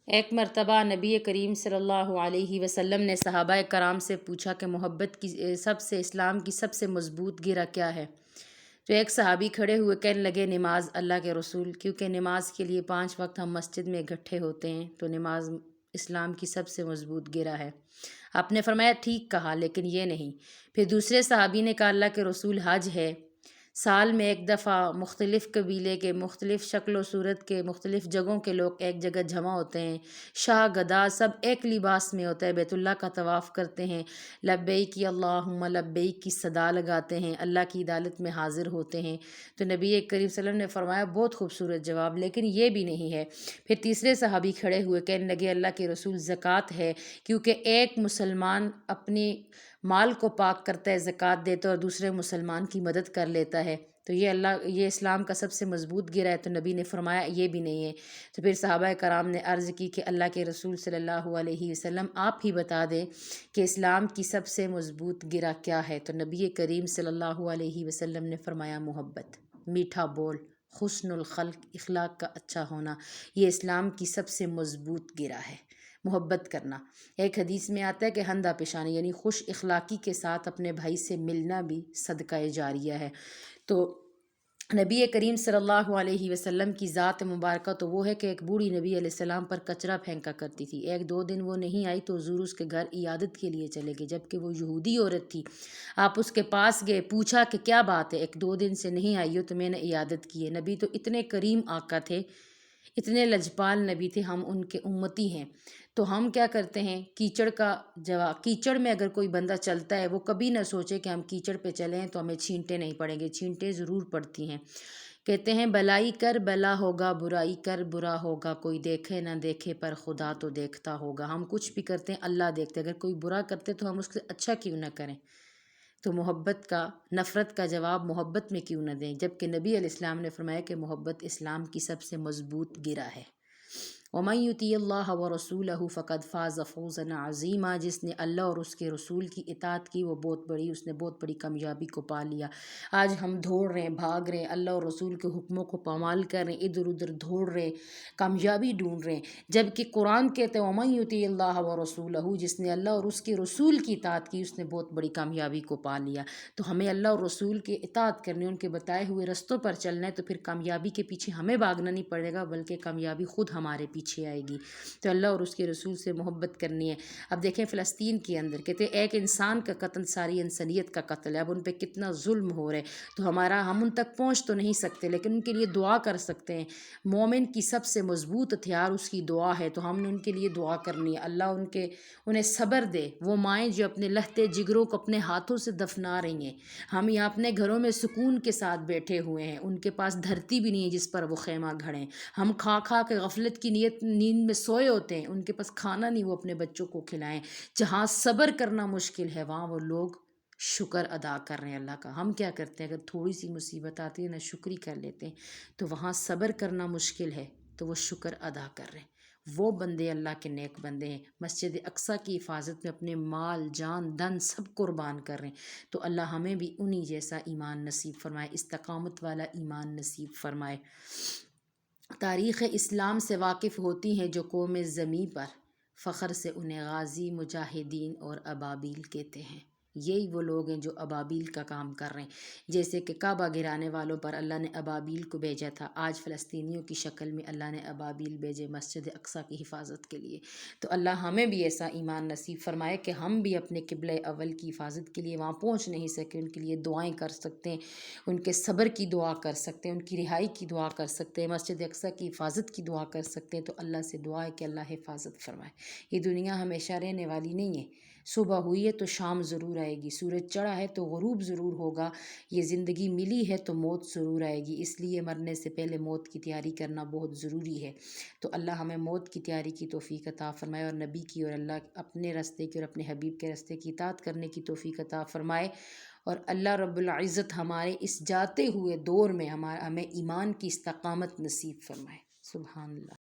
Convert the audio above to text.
ایک مرتبہ نبی کریم صلی اللہ علیہ وسلم نے صحابہ کرام سے پوچھا کہ محبت کی اسلام کی سب سے مضبوط گرہ کیا ہے؟ تو ایک صحابی کھڑے ہوئے کہنے لگے نماز اللہ کے رسول، کیونکہ نماز کے لیے 5 وقت ہم مسجد میں اکٹھے ہوتے ہیں، تو نماز اسلام کی سب سے مضبوط گرہ ہے۔ آپ نے فرمایا ٹھیک کہا، لیکن یہ نہیں۔ پھر دوسرے صحابی نے کہا اللہ کے رسول حج ہے، سال میں ایک دفعہ مختلف قبیلے کے، مختلف شکل و صورت کے، مختلف جگہوں کے لوگ ایک جگہ جمع ہوتے ہیں، شاہ گدا سب ایک لباس میں ہوتا ہے، بیت اللہ کا طواف کرتے ہیں، لبیک اللہم لبیک کی صدا لگاتے ہیں، اللہ کی عدالت میں حاضر ہوتے ہیں۔ تو نبی کریم صلی اللہ علیہ وسلم نے فرمایا بہت خوبصورت جواب، لیکن یہ بھی نہیں ہے۔ پھر تیسرے صحابی کھڑے ہوئے کہنے لگے اللہ کے رسول زکوٰۃ ہے، کیونکہ ایک مسلمان اپنی مال کو پاک کرتا ہے، زکوٰۃ دیتا ہے، اور دوسرے مسلمان کی مدد کر لیتا ہے، تو یہ اسلام کا سب سے مضبوط گرہ ہے۔ تو نبی نے فرمایا یہ بھی نہیں ہے۔ تو پھر صحابہ کرام نے عرض کی کہ اللہ کے رسول صلی اللہ علیہ وسلم آپ ہی بتا دیں کہ اسلام کی سب سے مضبوط گرہ کیا ہے؟ تو نبی کریم صلی اللہ علیہ وسلم نے فرمایا محبت، میٹھا بول، حسن الخلق، اخلاق کا اچھا ہونا، یہ اسلام کی سب سے مضبوط گرہ ہے۔ محبت کرنا، ایک حدیث میں آتا ہے کہ ہندہ پیشانی یعنی خوش اخلاقی کے ساتھ اپنے بھائی سے ملنا بھی صدقہ جاریہ ہے۔ تو نبی کریم صلی اللہ علیہ وسلم کی ذات مبارکہ تو وہ ہے کہ ایک بوڑھی نبی علیہ السلام پر کچرا پھینکا کرتی تھی، 1-2 دن وہ نہیں آئی تو حضور اس کے گھر عیادت کے لیے چلے گئے، جبکہ وہ یہودی عورت تھی۔ آپ اس کے پاس گئے، پوچھا کہ کیا بات ہے، 1-2 دن سے نہیں آئی ہو؟ تو میں نے عیادت کی ہے۔ نبی تو اتنے کریم آقا تھے، اتنے لجپال نبی تھے، ہم ان کے امتی ہیں، تو ہم کیا کرتے ہیں کیچڑ میں اگر کوئی بندہ چلتا ہے وہ کبھی نہ سوچے کہ ہم کیچڑ پہ چلیں تو ہمیں چھینٹیں نہیں پڑیں گے، چھینٹیں ضرور پڑتی ہیں۔ کہتے ہیں بلائی کر بلا ہوگا، برائی کر برا ہوگا، کوئی دیکھے نہ دیکھے پر خدا تو دیکھتا ہوگا۔ ہم کچھ بھی کرتے ہیں اللہ دیکھتے، اگر کوئی برا کرتے تو ہم اس سے اچھا کیوں نہ کریں؟ تو محبت کا، نفرت کا جواب محبت میں کیوں نہ دیں؟ جبکہ نبی علیہ السلام نے فرمایا کہ محبت اسلام کی سب سے مضبوط گرہ ہے۔ وَمَن يُطِعِ اللَّهَ وَرَسُولَهُ فَقَدْ فَازَ فَوْزًا عَظِيمًا، جس نے اللہ اور اس کے رسول کی اطاعت کی وہ اس نے بہت بڑی کامیابی کو پا لیا۔ آج ہم دوڑ رہے ہیں، بھاگ رہے ہیں، اللہ اور رسول کے حکموں کو پامال کر رہے ہیں، ادھر ادھر دوڑ رہے ہیں، کامیابی ڈھونڈ رہے ہیں، جبکہ قرآن کہتے ہیں وَمَن يُطِعِ اللَّهَ وَرَسُولَهُ، جس نے اللہ اور اس کے رسول کی اطاعت کی اس نے بہت بڑی کامیابی کو پا لیا۔ تو ہمیں اللہ اور رسول کی اطاعت کرنی، ان کے بتائے ہوئے رستوں پر چلنا ہے، تو پھر کامیابی کے پیچھے ہمیں بھاگنا نہیں پڑے گا، بلکہ کامیابی خود ہمارے پیچھے آئے گی۔ تو اللہ اور اس کے رسول سے محبت کرنی ہے۔ اب دیکھیں فلسطین کے اندر کہتے ہیں ایک انسان کا قتل ساری انسانیت کا قتل ہے، اب ان پہ کتنا ظلم ہو رہا ہے، تو ہم ان تک پہنچ تو نہیں سکتے، لیکن ان کے لیے دعا کر سکتے ہیں۔ مومن کی سب سے مضبوط ہتھیار اس کی دعا ہے، تو ہم نے ان کے لیے دعا کرنی ہے، اللہ انہیں صبر دے۔ وہ مائیں جو اپنے لہتے جگروں کو اپنے ہاتھوں سے دفنا رہی ہیں، ہم یہاں اپنے گھروں میں سکون کے ساتھ بیٹھے ہوئے ہیں، ان کے پاس دھرتی بھی نہیں ہے جس پر وہ خیمہ گھڑیں، ہم کھا کھا کے غفلت کی نیند میں سوئے ہوتے ہیں، ان کے پاس کھانا نہیں وہ اپنے بچوں کو کھلائیں۔ جہاں صبر کرنا مشکل ہے وہاں وہ لوگ شکر ادا کر رہے ہیں اللہ کا۔ ہم کیا کرتے ہیں اگر تھوڑی سی مصیبت آتی ہے نا شکری کر لیتے ہیں، تو وہاں صبر کرنا مشکل ہے تو وہ شکر ادا کر رہے ہیں۔ وہ بندے اللہ کے نیک بندے ہیں، مسجد اقصیٰ کی حفاظت میں اپنے مال جان دن سب قربان کر رہے ہیں، تو اللہ ہمیں بھی انہی جیسا ایمان نصیب فرمائے، استقامت والا ایمان نصیب فرمائے۔ تاریخ اسلام سے واقف ہوتی ہیں جو قوم زمیں پر، فخر سے انہیں غازی مجاہدین اور ابابیل کہتے ہیں۔ یہی وہ لوگ ہیں جو ابابیل کا کام کر رہے ہیں، جیسے کہ کعبہ گرانے والوں پر اللہ نے ابابیل کو بھیجا تھا، آج فلسطینیوں کی شکل میں اللہ نے ابابیل بھیجے مسجد اقصیٰ کی حفاظت کے لیے۔ تو اللہ ہمیں بھی ایسا ایمان نصیب فرمائے کہ ہم بھی اپنے قبلہ اول کی حفاظت کے لیے وہاں پہنچ نہیں سکے، ان کے لیے دعائیں کر سکتے ہیں، ان کے صبر کی دعا کر سکتے ہیں، ان کی رہائی کی دعا کر سکتے ہیں، مسجد اقصیٰ کی حفاظت کی دعا کر سکتے ہیں۔ تو اللہ سے دعا ہے کہ اللہ حفاظت فرمائے۔ یہ دنیا ہمیشہ رہنے والی نہیں ہے، صبح ہوئی ہے تو شام ضرور آئے گی، سورج چڑھا ہے تو غروب ضرور ہوگا، یہ زندگی ملی ہے تو موت ضرور آئے گی، اس لیے مرنے سے پہلے موت کی تیاری کرنا بہت ضروری ہے۔ تو اللہ ہمیں موت کی تیاری کی توفیق عطا فرمائے، اور نبی کی اور اللہ اپنے راستے کی اور اپنے حبیب کے راستے کی اطاعت کرنے کی توفیق عطا فرمائے، اور اللہ رب العزت ہمارے اس جاتے ہوئے دور میں ہمیں ایمان کی استقامت نصیب فرمائے۔ سبحان اللہ۔